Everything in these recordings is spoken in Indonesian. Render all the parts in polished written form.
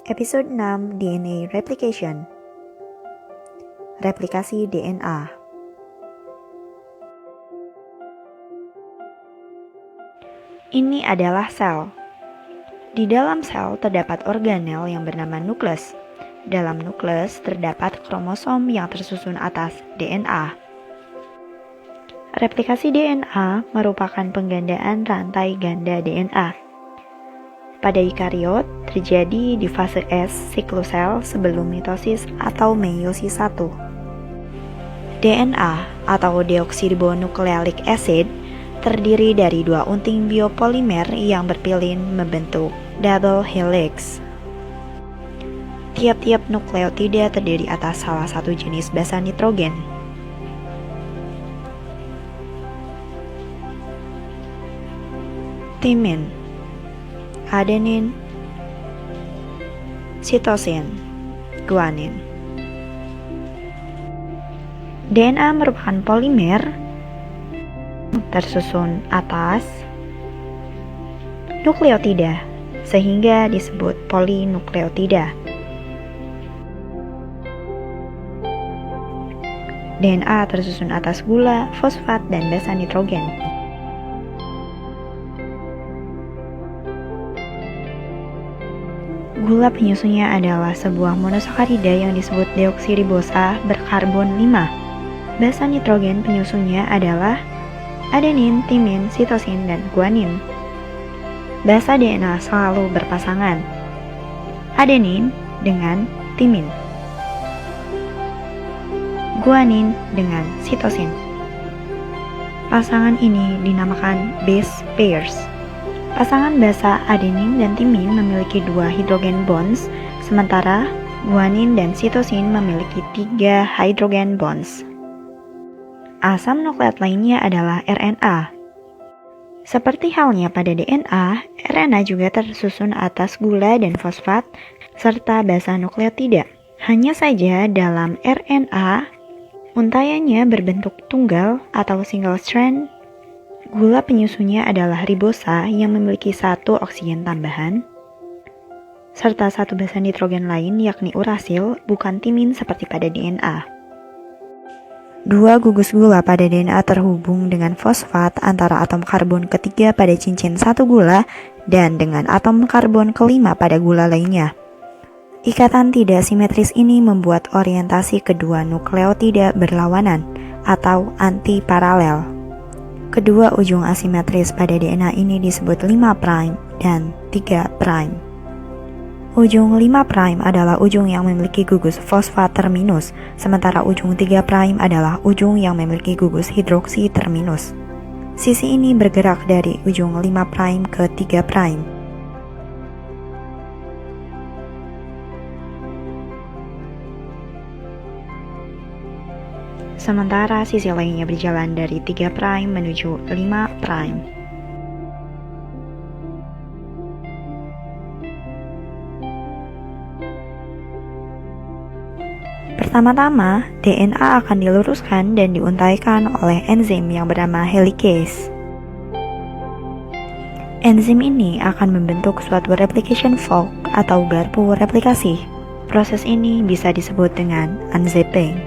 Episode 6 DNA Replication. Replikasi DNA. Ini adalah sel. Di dalam sel terdapat organel yang bernama nukleus. Dalam nukleus terdapat kromosom yang tersusun atas DNA. Replikasi DNA merupakan penggandaan rantai ganda DNA. Pada eukariot, terjadi di fase S siklus sel sebelum mitosis atau meiosis 1. DNA atau deoksiribonukleik acid terdiri dari dua unting biopolimer yang berpilin membentuk double helix. Tiap-tiap nukleotida terdiri atas salah satu jenis basa nitrogen. Timin, adenin, sitosin, guanin. DNA merupakan polimer tersusun atas nukleotida sehingga disebut polinukleotida. DNA tersusun atas gula, fosfat, dan basa nitrogen. Gula penyusunnya adalah sebuah monosakarida yang disebut deoksiribosa berkarbon 5. Basa nitrogen penyusunnya adalah adenin, timin, sitosin, dan guanin. Basa DNA selalu berpasangan, adenin dengan timin, guanin dengan sitosin. Pasangan ini dinamakan base pairs. Pasangan basa adenin dan timin memiliki 2 hidrogen bonds, sementara guanin dan sitosin memiliki 3 hidrogen bonds. Asam nukleat lainnya adalah RNA. Seperti halnya pada DNA, RNA juga tersusun atas gula dan fosfat serta basa nukleotida. Hanya saja dalam RNA, untaiannya berbentuk tunggal atau single strand. Gula penyusunnya adalah ribosa yang memiliki 1 oksigen tambahan, serta 1 basa nitrogen lain yakni urasil, bukan timin seperti pada DNA. 2 gugus gula pada DNA terhubung dengan fosfat antara atom karbon ketiga pada cincin 1 gula dan dengan atom karbon kelima pada gula lainnya. Ikatan tidak simetris ini membuat orientasi kedua nukleotida berlawanan atau antiparalel. Kedua ujung asimetris pada DNA ini disebut 5' dan 3'. Ujung 5' adalah ujung yang memiliki gugus fosfat terminus, sementara ujung 3' adalah ujung yang memiliki gugus hidroksi terminus. Sisi ini bergerak dari ujung 5' ke 3'. Sementara sisi lainnya berjalan dari 3' menuju 5'. Pertama-tama, DNA akan diluruskan dan diuntaikan oleh enzim yang bernama helicase. Enzim ini akan membentuk suatu replication fork atau garpu replikasi. Proses ini bisa disebut dengan unzipping.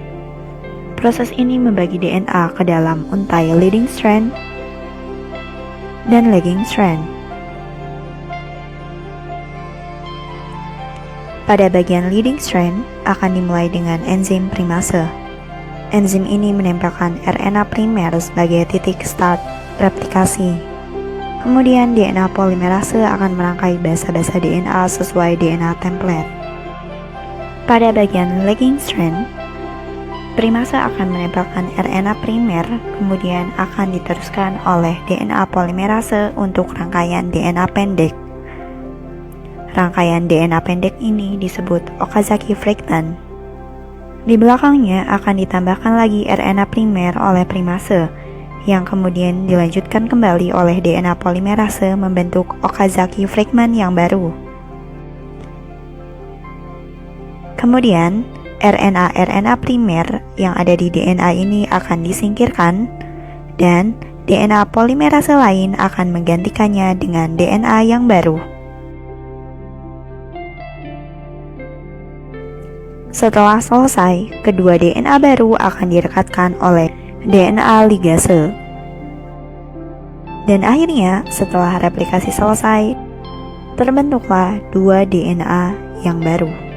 Proses ini membagi DNA ke dalam untai leading strand dan lagging strand. Pada bagian leading strand akan dimulai dengan enzim primase. Enzim ini menempelkan RNA primer sebagai titik start replikasi. Kemudian DNA polimerase akan merangkai basa-basa DNA sesuai DNA template. Pada bagian lagging strand, primase akan menempelkan RNA primer, kemudian akan diteruskan oleh DNA polimerase untuk rangkaian DNA pendek. Rangkaian DNA pendek ini disebut Okazaki fragment. Di belakangnya akan ditambahkan lagi RNA primer oleh primase, yang kemudian dilanjutkan kembali oleh DNA polimerase membentuk Okazaki fragment yang baru. Kemudian, RNA primer yang ada di DNA ini akan disingkirkan dan DNA polimerase lain akan menggantikannya dengan DNA yang baru. Setelah selesai, kedua DNA baru akan direkatkan oleh DNA ligase. Dan akhirnya, setelah replikasi selesai, terbentuklah dua DNA yang baru.